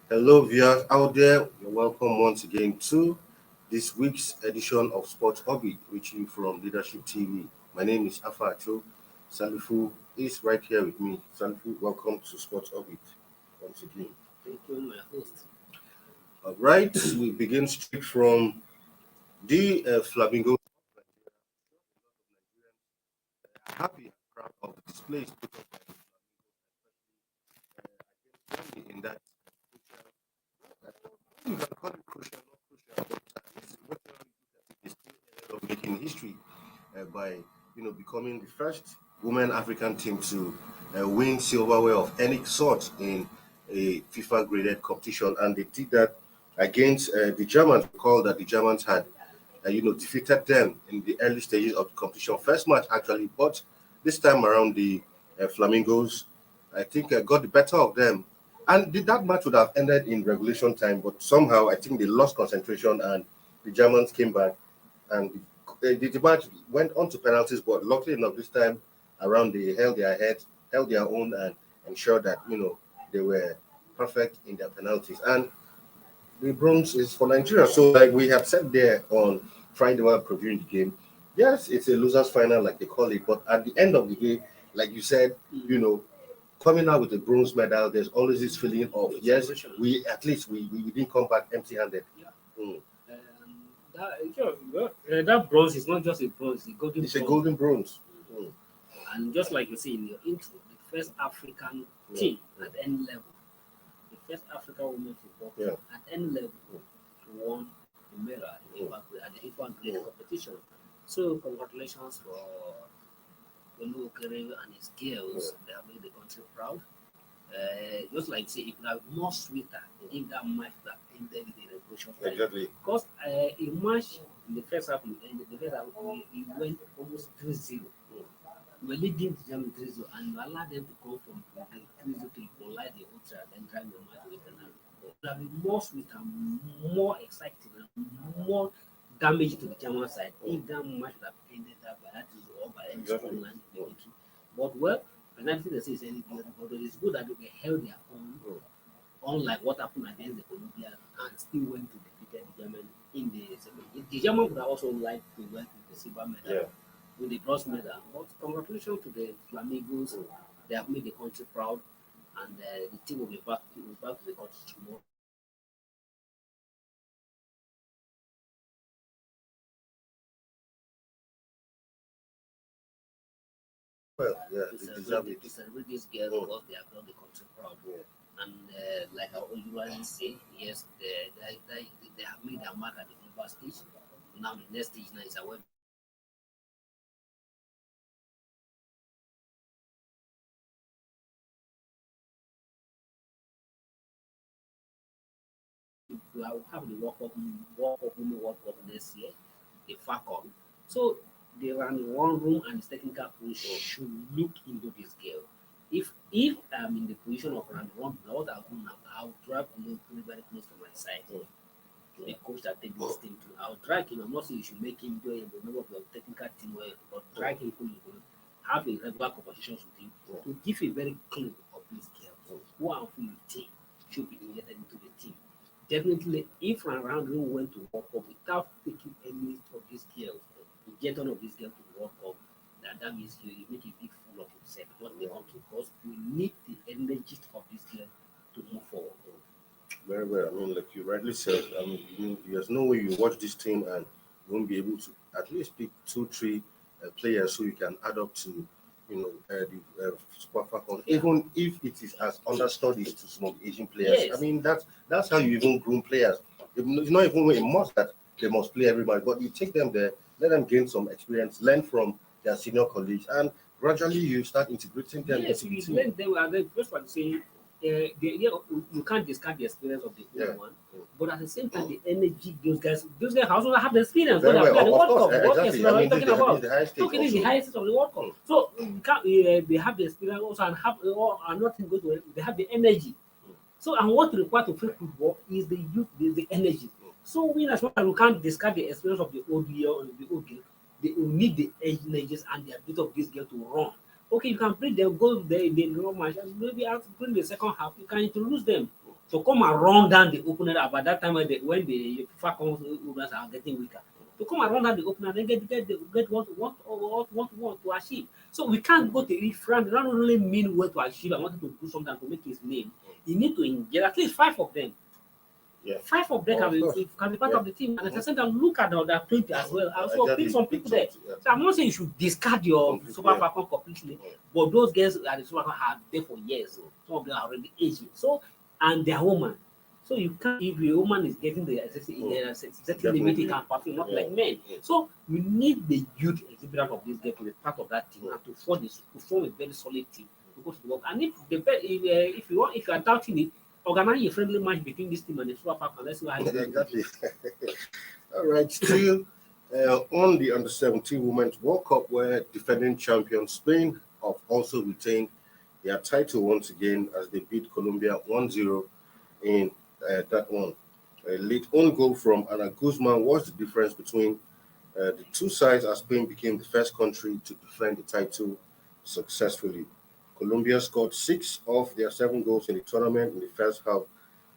Hello, viewers out there. You're welcome once again to this week's edition of Sports Orbit, reaching from Leadership TV. My name is Afa Acho. Salifu is right here with me. Salifu, welcome to Sports Orbit once again. Thank you, my host. All right, we begin straight from the Flamingos. Happy and proud of the displays put up by the Flamingos in that you can call it crucial, not crucial, but at least whatever you look at it, is still ahead of making history by becoming the first women African team to win silverware of any sort in a FIFA graded competition, and they did that against the Germans. Recall that the Germans had defeated them in the early stages of the competition, first match actually, but this time around the Flamingos, I think, got the better of them. And that match would have ended in regulation time, but somehow I think they lost concentration and the Germans came back and the match went on to penalties. But luckily enough, this time around they held their head, held their own, and ensured that they were perfect in their penalties. And the bronze is for Nigeria. So, like we have said there on Friday while previewing the game, yes, it's a losers' final, like they call it. But at the end of the day, like you said, coming out with a bronze medal, there's always this feeling of yes, we at least we didn't come back empty-handed. Yeah. Mm. That bronze is not just a bronze; it's a golden It's a bronze. golden bronze. Mm. And just like you see in your intro, the first African team at any level, the first African women football team at any level to won the medal at the FIFA grade competition. So congratulations for Olu and his girls. They have made the country proud. Just like say, it could have been more sweeter if that match that ended in the regulation time. Exactly. Because a match in the first half, the first half, we went almost 3-0. We were leading the Germany 3-0, and you allowed them to come from the 3-0 to equalize the ultra and drive the match to the penalty. It would have been more sweeter, more exciting, and more damage to the German side if that match would have ended that by that is or by any scoreline in the victory. But well, penalty they say is any good, but it is good that they held their own, unlike what happened against the Colombia and still went to defeat the German in the second. The German would have also liked to win the silver medal with the bronze medal. But congratulations to the Flamingos. They have made the country proud, and the team will be back to the country tomorrow. Well, yeah, they deserve it. To celebrate these girls because they have done the country proud. And like I usually say, yes, they have made their mark at the global stage. Now the next stage now is a web. We have the World Cup Women World Cup next year, the FACON. So they run in one room and the technical coach should look into this girl. If I'm in the position of round one, what I'll do now, I'll drag him very close to my side. To the coach that take this team to, I'll drag him. I'm not saying you should make him do a member of your technical team, but drag him have a regular conversations with him to give a very clue of this girl. Who and who you think should be injected into the team. Definitely, if round room went to World Cup without taking any of these girls, you get one of these girls to the World Cup, that means you make a big fool of yourself, not the country, because you need the energy of this girl to move forward. Very well. I mean, like you rightly said, there's no way you watch this team and you won't be able to at least pick two, three players who you can add up to, the Super Falcons, even if it is as understudies to some of the Asian players. Yes. I mean, that's how you even groom players. It's not even a must that they must play every match, but you take them there, let them gain some experience, learn from their senior colleagues, and gradually you start integrating them Yes, into the you team. learn them, and then first one say, you can't discard the experience of the old one, but at the same time, the energy those guys also have the experience. Very But they well, the of World course, Cup. What exactly. experience I are you mean, this talking about? the highest stage Okay, this is the also. highest of the World Cup. So you can't, they have the experience also and have and nothing goes to it. They have the energy. So and what required to play football is the youth, the energy. So we as well we can't discard the experience of the old year or the old girl. They will need the energies and the ability of this girl to run. Okay, you can bring them, go there in the normal match, and maybe after during the second half, you can introduce them. to come and run down the opener about that time when the Falcons openers are getting weaker. To come and run down the opener, then get what to achieve. So we can't go to if Frank not only mean what to achieve and wanted to do something to make his name. You need to engage at least five of them. Yeah. Five of them Oh, of course. can be part Yeah. of the team. And at the same time, look at the other 20 as well. Also Exactly. pick some Pick people there. some, yeah. So I'm not saying you should discard your Completely, Super yeah. Falcon completely, Yeah. but those guys at the Super Falcon have been there for years. So some of them are already aging. So and they're women. So you can't if your woman is getting the certain limit Definitely. it can perform, not Yeah. like men. Yeah. So we need the youth exhibitor of this game to be part of that team and to form a very solid team to go to the work. And if you want if you are doubting it, organize a friendly match between this team and the Super Falcons. Let's see how it goes. Exactly. All right. Still on the under 17 Women's World Cup, where defending champion Spain have also retained their title once again as they beat Colombia 1-0 in that one. A late own goal from Ana Guzman was the difference between the two sides as Spain became the first country to defend the title successfully. Colombia scored 6 of their 7 goals in the tournament in the first half,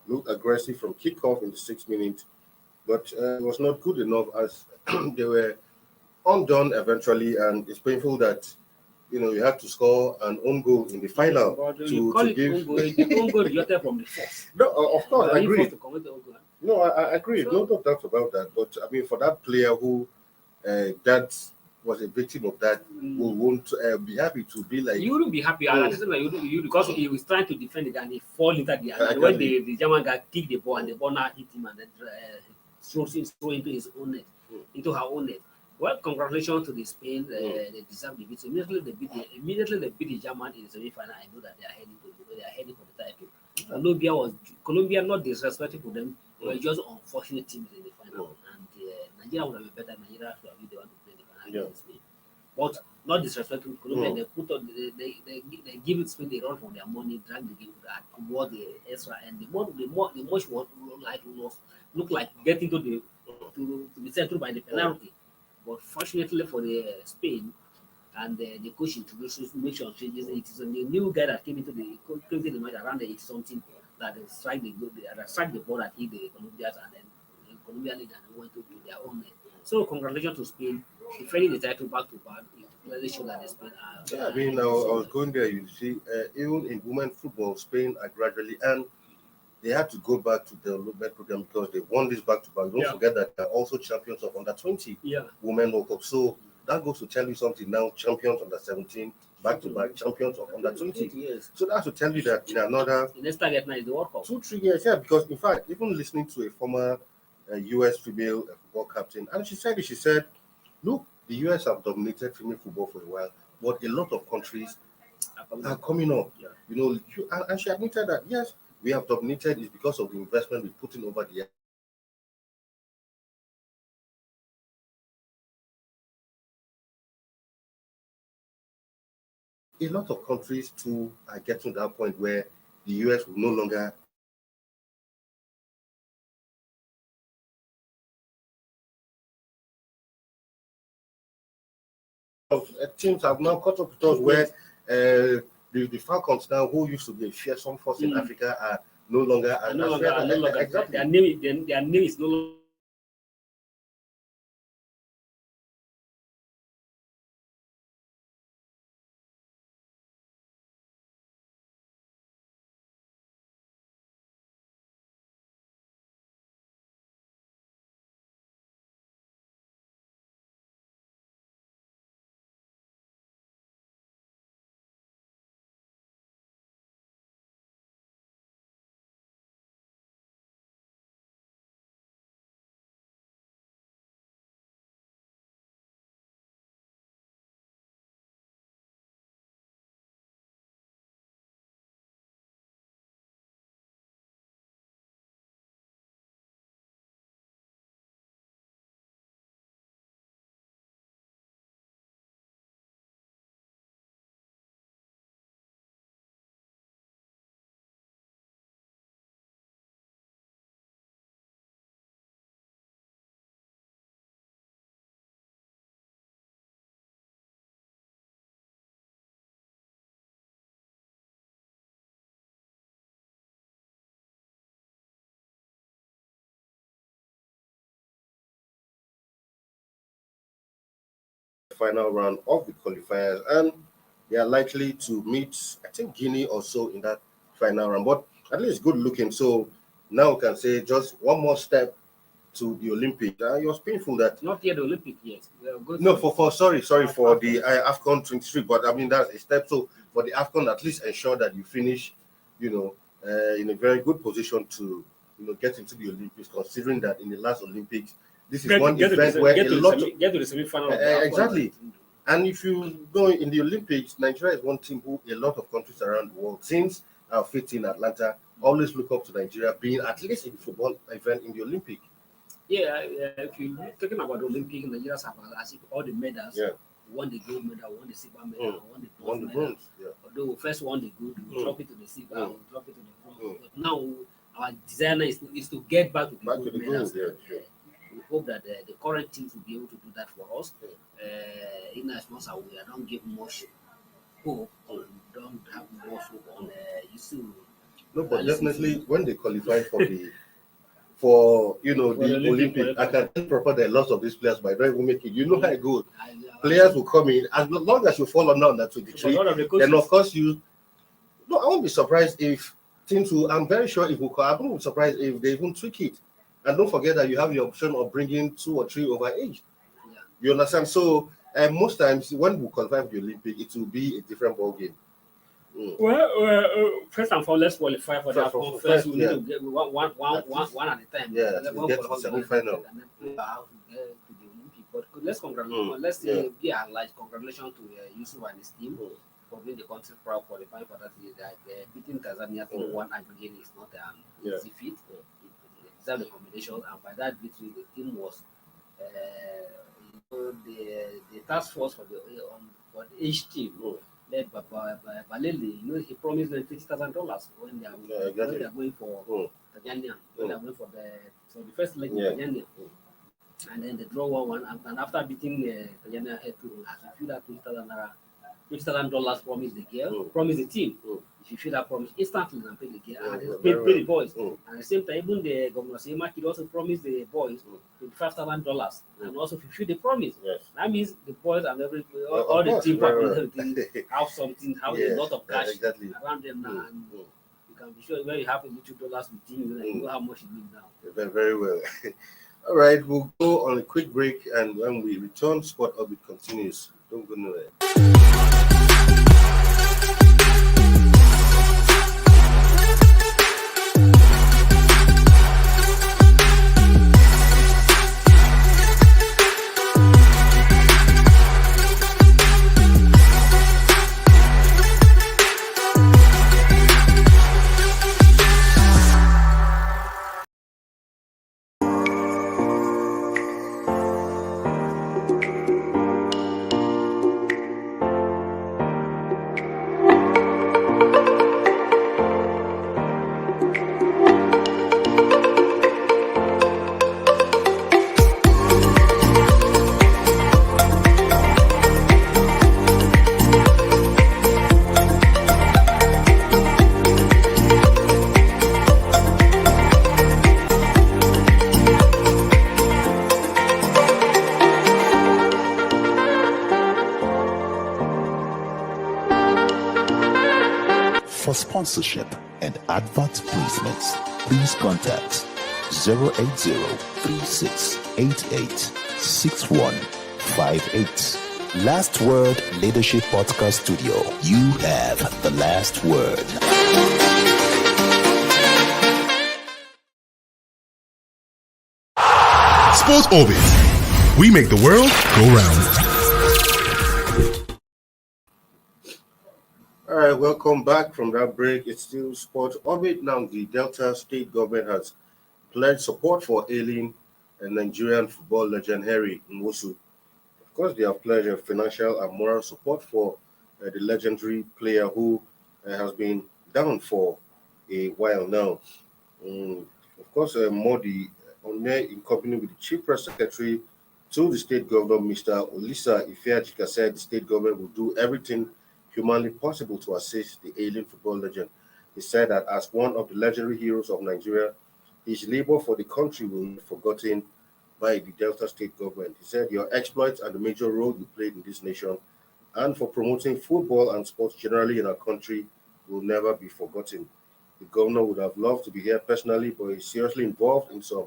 looked aggressive from kickoff in the 6th minute, but it was not good enough as they were undone eventually. And it's painful that you have to score an own goal in the final But you call to it give. own goal. The own goal resulted from the force. No, of course, I Are you agree. forced to commit the own goal? No, I agree. So No doubt about that. But I mean, for that player who that was a victim of that, who won't be happy to be like, you wouldn't be happy. oh, At the same time, you because he was trying to defend it and he fall into the and when exactly. the German guy kicked the ball and the ball now hit him and then throw into his own net, into her own net. Well, congratulations to the Spain. They deserve the victory. Immediately they beat the German in the semi-final. I know that they are heading for the title. Colombia not disrespectful to them. They were just unfortunate teams in the final. And Nigeria would have been better. Nigeria should have been the one to play the final against Spain. But not disrespectful to Colombia, they put on they give Spain the run for their money, drag the game toward the extra, and the much was look like getting to be sent through by the penalty. But fortunately for the Spain and the coach introduces make sure changes. It is a new guy that came into the match around the 80 something that strike the ball that hit the Colombians and then the Colombia lead and went to their own net. So congratulations to Spain defending the title back to back. It clearly shows that the Spain are. Yeah, I mean, I was going there. You see, even in women football, Spain are gradually, and they had to go back to the development program because they won this back to back. Don't forget that they're also champions of under 20 Women World Cup. So that goes to tell you something now. Champions under 17, back to back, champions of under 20. Yes. So that's to tell you that in another The next target now is the World Cup. 2-3 years, yeah. Because in fact, even listening to a former U.S. female football captain, and she said, look, the U.S. have dominated female football for a while, but a lot of countries are coming up. Yeah. And she admitted that yes, we have dominated is because of the investment we put in over the years. A lot of countries too are getting to that point where the US will no longer. Teams have now caught up to us where the Falcons now, who used to be a fearsome force in Africa, are no longer exactly. Their name is no longer final round of the qualifiers, and they are likely to meet, I think, Guinea or so in that final round. But at least good looking. So now we can say just one more step to the Olympic. It was painful that Not yet the Olympic yet. We are going no to for sorry for Afcon. the AFCON 23. But I mean that's a step. So for the AFCON, at least ensure that you finish, in a very good position to get into the Olympics. Considering that in the last Olympics, this is one event where a lot of get to the semi-final of the AFCON. exactly. And if you know in the Olympics, Nigeria is one team who a lot of countries around the world, since our fate in Atlanta, always look up to Nigeria being at least in the football event in the Olympic. Yeah, if you're talking about the Olympic, Nigeria have as if all the medals. Yeah. Won the gold medal, won the silver medal, won the Won bronze the medal. bronze. Yeah. Although we first won the gold, we drop it to the silver, we drop it to the bronze. Mm. But now our desire is to get back to the Back gold to the medals. gold, yeah, sure. We hope that the current teams will be able to do that for us. In as much as we don't give much hope or don't have much hope on you see. No, but definitely when they qualify for the Olympic, I can tell proper that lots of these players might not even make it. You know how it goes. Players will come in as long as you fall under that 23. Then of course I won't be surprised if things will. I'm very sure if we I won't be surprised if they even tweak it. And don't forget that you have the option of bringing 2 or 3 over age. Yeah. You understand? So most times when we qualify for the Olympic, it will be a different ball game. Well, first and foremost, let's qualify for that. First, we need to get one at a time. Yeah, to get to the semi-final. And then play how to get to the Olympic. But let's congratulate. Let's say congratulations to Yusuf and his team for being the country proud qualifying for that. Beating Tanzania 1 aggregate is not an easy feat. It deserved the combination, and by that victory, the team was the task force for the age team. Led by Balele, he promised them $50,000 when they are going for Tanzania, when they are going for the first leg in Tanzania. And then they draw 1-1, and after beating Tanzania head to, as you feel that $50,000 promised the girl, promised the team. If you feel that promise instantly and pay the girl, and pay the boys. And at the same time, even the governor Seymour also promised the boys $25,000 and also fulfill the promise. Yes. That means the boys and all the team partners everything have something, have a lot of cash around them now. And you can be sure when you have a little dollars with you, you know how much it means now. Very, very well. All right, we'll go on a quick break, and when we return, Sport Orbit continues. Don't go nowhere. For sponsorship and advert placements, please contact 080-3688-6158. Last Word Leadership Podcast Studio. You have the last word. Sports Orbit. We make the world go round. All right, welcome back from that break. It's still Sport Orbit. Now, the Delta State government has pledged support for ailing Nigerian football legend Harry Nwosu. Of course, they have pledged financial and moral support for the legendary player who has been down for a while now. Of course, Modi, in company with the Chief Press Secretary to the state governor, Mr. Olisa Ifeajika, said the state government will do everything humanly possible to assist the ailing football legend. He said that as one of the legendary heroes of Nigeria, his labor for the country will not be forgotten by the Delta State government. He said, "Your exploits and the major role you played in this nation and for promoting football and sports generally in our country will never be forgotten. The governor would have loved to be here personally, but he's seriously involved in some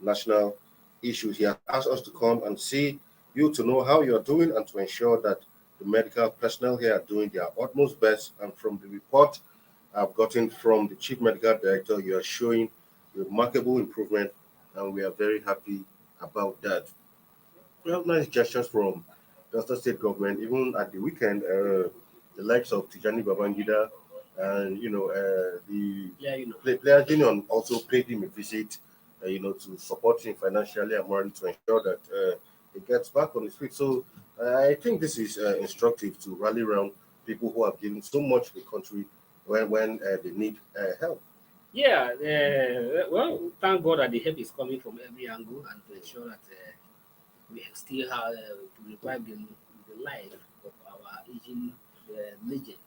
national issues. He has asked us to come and see you to know how you're doing and to ensure that the medical personnel here are doing their utmost best. And from the report I've gotten from the chief medical director, you are showing remarkable improvement, and we are very happy about that." Well, nice gestures from Delta State government. Even at the weekend, the likes of Tijani Babangida and the players union also paid him a visit, to support him financially and morally to ensure that he gets back on his feet. So I think this is instructive to rally around people who have given so much to the country when they need help. Yeah, well, thank God that the help is coming from every angle and to ensure that we still have to revive the life of our aging legend.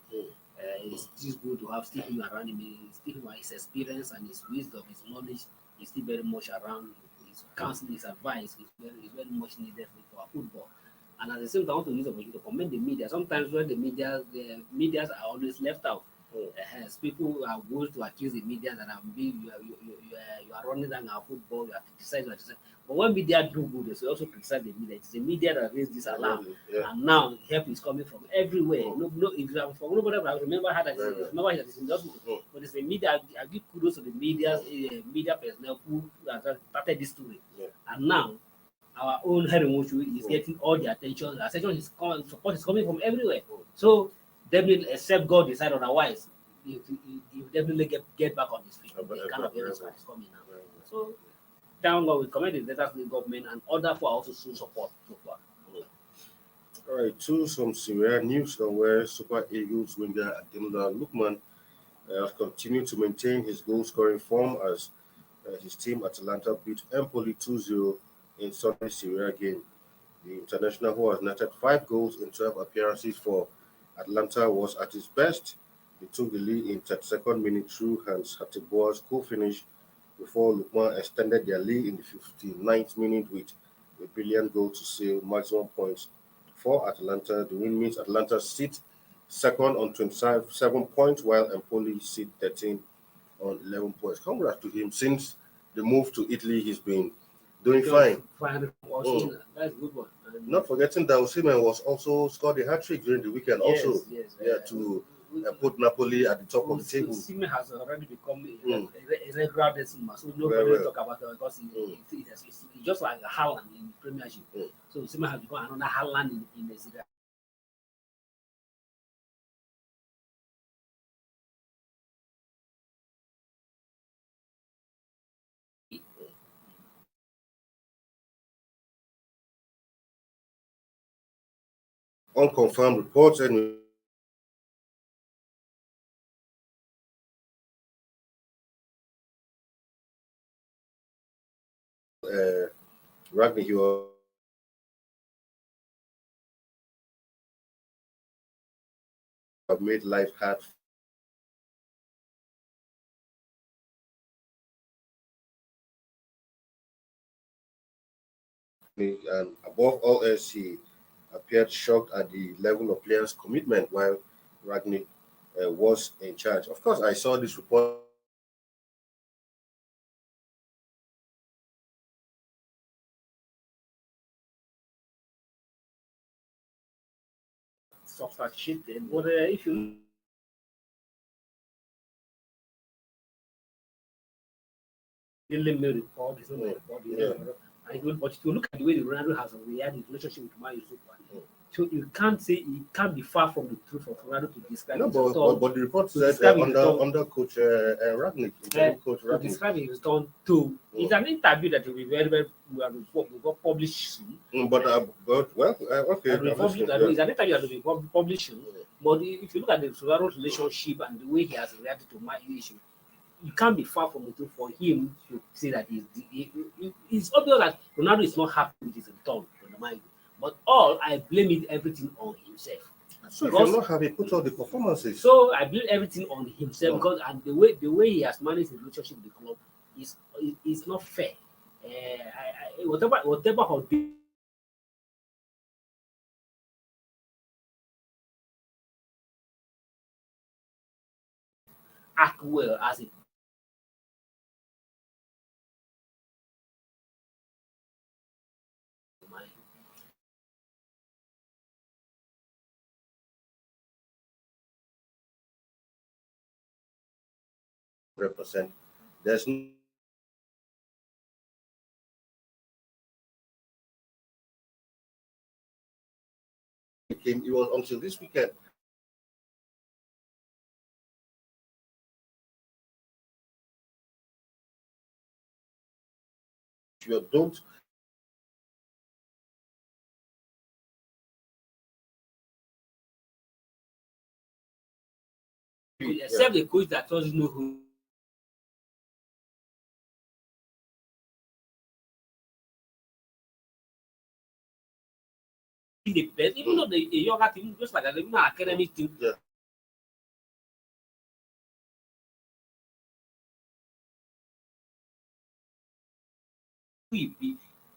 It's still good to have Stephen around him. Stephen, his experience and his wisdom, his knowledge is still very much around. His counsel, his advice is very much needed for our football. And at the same time, I want to use the opportunity to commend the media. Sometimes when the medias are always left out. As people are going to accuse the media that you are running down our football, you are criticizing. But when media do good, they also criticize the media. It's the media that raised this alarm, and now help is coming from everywhere. No, if you are from nobody, I remember how that remember that it's in the hospital. But it's the media. I give kudos to the media personnel who has started this story, and now our own Herimushu is getting all the attention. The attention is coming, support is coming from everywhere. So definitely, except God decide otherwise, you definitely get back on his feet. The kind of evidence that is coming now. So down God, we commend the Delta State government and other for also show support so far. All right, to some Syria news now, where Super Eagles winger Ademola Lookman has continued to maintain his goal-scoring form as his team Atalanta beat Empoli 2-0 in Sunday Syria game. The international, who has netted 5 goals in 12 appearances for Atlanta, was at his best. He took the lead in 32nd minute through Hans Hateboer's co-finish before Lukman extended their lead in the 59th minute with a brilliant goal to seal maximum points for Atlanta. The win means Atlanta sit second on 27 points, while Empoli sit 13 on 11 points. Congrats to him. Since the move to Italy, he's been doing fine. That's a good one. Not forgetting that Osimhen was also scored a hat-trick during the weekend to put Napoli at the top of the table. Osimhen has already become a regular decimal, so nobody talk about it because it's just like a Haaland in the Premiership. So Osimhen has become another Haaland in the Serie A. Unconfirmed reports and Ragni, you have made life hard. And above all else, he appeared shocked at the level of players' commitment while Ragni was in charge. Of course, I saw this report. Substantiated, but if you really made report, it's not a report. But if you look at the way the Ronaldo has reacted in relationship with Mario Super, so you can't say it can't be far from the truth of Ronaldo to describe. No, but the report said under coach Ragnick, coach Ragnick. To describe his return to it's an interview that will be very will published soon. But well, okay. It's an interview that will be published soon. But if you look at the Ronaldo relationship and the way he has reacted to my issue, you can't be far from the truth for him to say that it's obvious that Ronaldo is not happy with his return from the mind. But I blame everything on himself. So if you're not happy, put all the performances. So I blame everything on himself because and the way he has managed the relationship with the club is not fair. whatever how they act well as a mind. 100%. There's no it was until this weekend. You don't Except the coach that doesn't know who the best, even though the younger team, just like even an academy team, Yeah.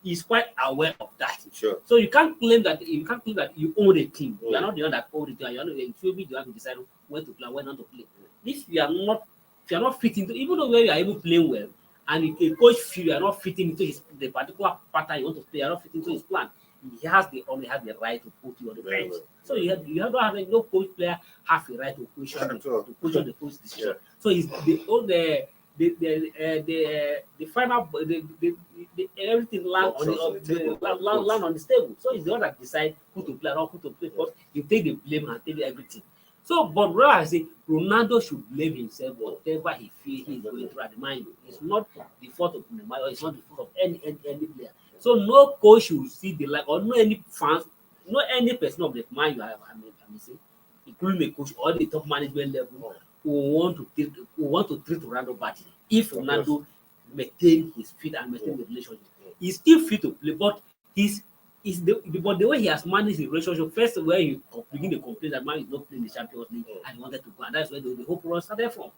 is quite aware of that. Sure. So you can't claim that you own a team. You are not the one that own the team. You are not, it should be the one to decide when to play, when not to play. If you are not fitting into, even though when you are even playing well, and if a coach feel you are not fitting into the particular pattern you want to play, you are not fitting into his plan, he only has the right to put you on the Very bench. well. So don't have no coach player have the right to question the coach decision. Yeah. So it's the final everything land on land on the table. So it's the one that decide who to play or who to play first. You take the blame and take everything. So, but what I say, Ronaldo should blame himself whatever he feel he is going through at the mind. It's not the fault of Neymar, or it's not the fault of any player. So no coach should see the like, or no any fans, no any person of the mind I mean say, including the coach or the top management level who want to treat Ronaldo badly. If Ronaldo maintain his fit and maintain the relationship, he's still fit to play, but but the way he has managed the relationship, first where he begin to complain that man is not playing the Champions League and he wanted to go, and that's where the whole problem started from.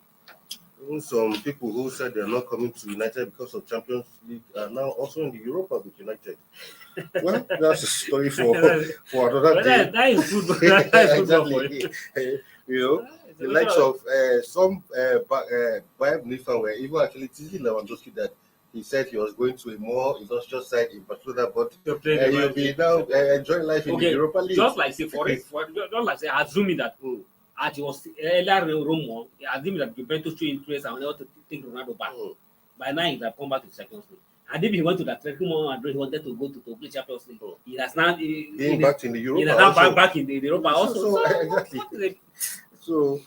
Even some people who said they're not coming to United because of Champions League are now also in the Europa with United. Well, that's a story for another day. That is football. That is football for you. Exactly. You know, the likes of some Bayern Munich fan were even actually teasing Lewandowski that he said he was going to a more illustrious side in Barcelona, but he'll be now enjoying life in the Europa League. Just like say just like say assuming that as he was earlier Rome, assuming that Juventus show interest and want to take Ronaldo back. By now he have come back to the Champions League. And if he went to that Atletico Madrid, he wanted to go to play Champions League. He has now being back in the Europa. He has now back in the Europa also. So exactly. So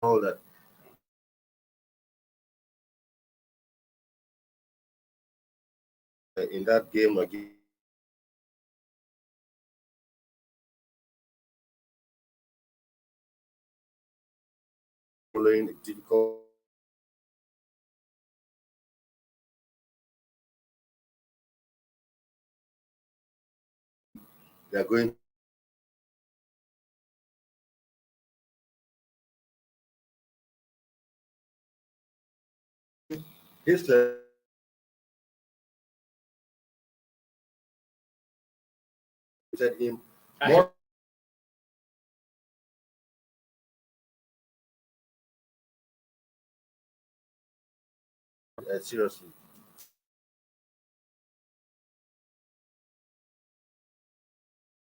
all that. In that game again, following a difficult. They are going. His said him more. Seriously.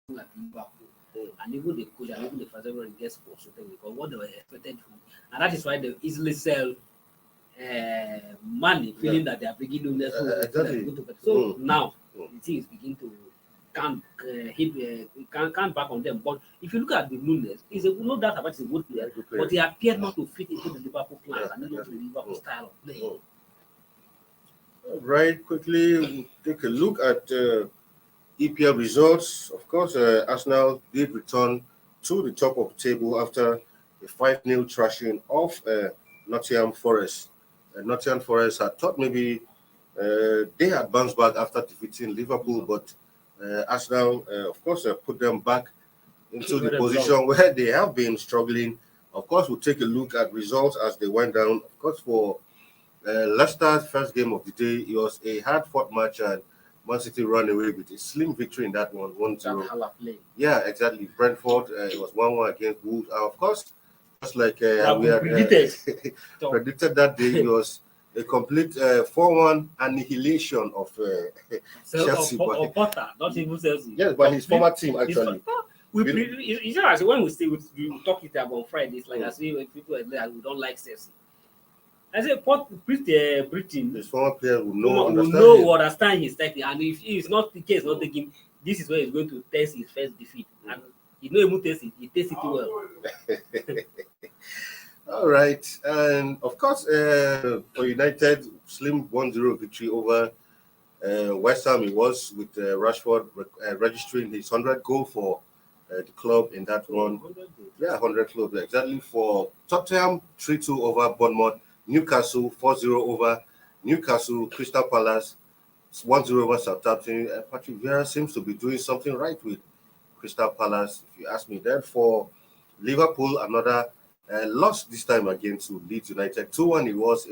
Like Liverpool, and even the coach and even the first everyone gets frustrated because what they were expected to, and that is why they easily sell money, feeling that they are bringing new less. Exactly. So now the thing is beginning to can't back on them. But if you look at the Nunes, is no doubt about it's a good player, but he appeared not to fit into the Liverpool plans and not into the Liverpool style of play. Right, quickly we'll take a look at EPL results. Of course, Arsenal did return to the top of the table after a 5-0 thrashing of Nottingham Forest. Nottingham Forest had thought maybe they had bounced back after defeating Liverpool, but Arsenal, of course, put them back into the position where they have been struggling. Of course, we'll take a look at results as they went down. Of course, for Leicester's first game of the day, it was a hard-fought match, and Man City ran away with a slim victory in that one, 1-0. Yeah, exactly. Brentford, it was 1-1 against Wolves. Of course, just like we had predicted that day, it was a complete 4-1 annihilation of Chelsea. Potter, not even Chelsea. Yes, but his former team, actually. It's just when we talk it about on Friday, it's like I say when people are there, we don't like Chelsea. I say, Britain, his former player will understand his technique, and if it's not the case, not taking, this is where he's going to test his first defeat, and he don't even test it. He tests it well. All right, and of course, for United, slim 1-0 victory over West Ham. It was with Rashford registering his 100th goal for the club in that one. 100 club exactly. For Tottenham, 3-2 over Bournemouth. Newcastle 4-0 over Newcastle. Crystal Palace 1-0 over Southampton. Patrick Vieira seems to be doing something right with Crystal Palace, if you ask me. Then for Liverpool, another loss this time again to Leeds United. 2-1 it was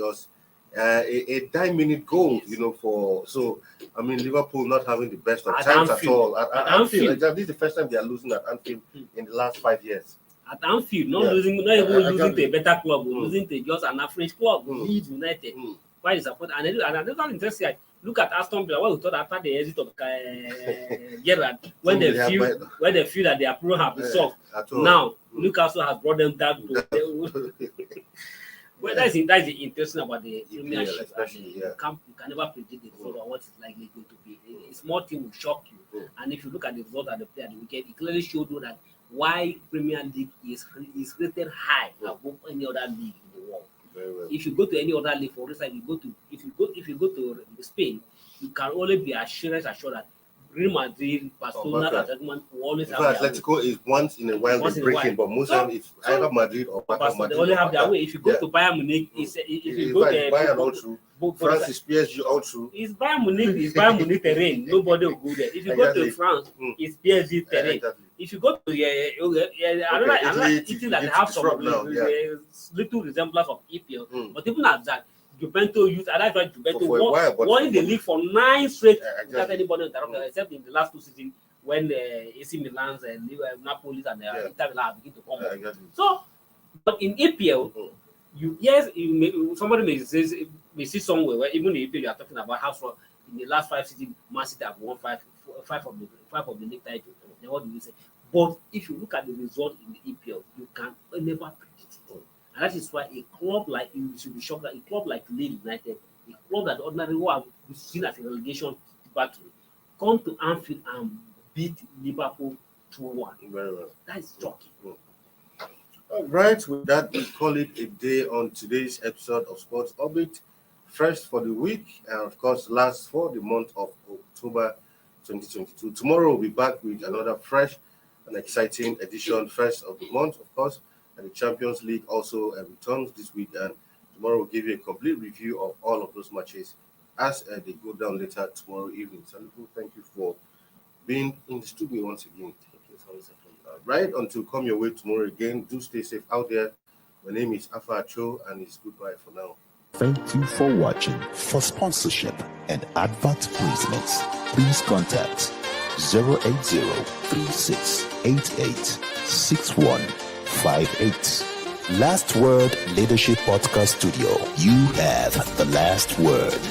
a 9-minute goal, Liverpool not having the best of times at all. At Anfield. This is the first time they are losing at Anfield in the last 5 years. At Anfield, not even losing to a better club, losing to just an average club, Leeds United. Quite disappointing. And another interesting, look at Aston Villa. What we thought after the exit of Gerrard, when they feel that their problem have been solved. Now Newcastle has brought them down to well, that's the interesting about the Premiership. You can never predict the result or what it's likely going to be. A small team will shock you, and if you look at the result at the play at the weekend, it clearly showed you that why Premier League is rated high above any other league in the world. Very well. If you go to any other league, for example, if you go to Spain, you can only be assured that Real Madrid, Barcelona, Atletico will always have Atletico is once in a while they breaking, but most of them it's either Madrid or Barcelona. They only have their way. If you go to Bayern Munich, if you go to Bayern all through. France is PSG all through. It's Bayern Munich terrain. Nobody will go there. If you go to France, it's PSG terrain. Exactly. If you go to another Italy that have some little resemblance of EPL, but even at that, Juventus used, and that's why Juventus won in the league for 9 straight without anybody interrupted, except in the last 2 seasons when AC Milan and Napoli and Inter Milan begin to come up. So, but in EPL, somebody may see somewhere where even in EPL you are talking about how from in the last 5 seasons, Man City have won five of the league titles. Then what do you say? But if you look at the result in the EPL, you can never predict it. And that is why a club like, you should be shocked that a club like Leeds United, a club that ordinarily was seen as a relegation battle, come to Anfield and beat Liverpool 2-1. Very well. That is shocking. All right, with that, we call it a day on today's episode of Sports Orbit. First for the week, and of course, last for the month of October 2022. Tomorrow we'll be back with another fresh and exciting edition, first of the month, of course. And the Champions League also returns this week, and tomorrow we'll give you a complete review of all of those matches as they go down later tomorrow evening. So, thank you for being in the studio once again. Thank you for right, until come your way tomorrow again. Do stay safe out there. My name is Afa Acho, and it's goodbye for now. Thank you for watching. For sponsorship and advert placements, please contact 080-3688-6158. Last Word Leadership Podcast Studio. You have the last word.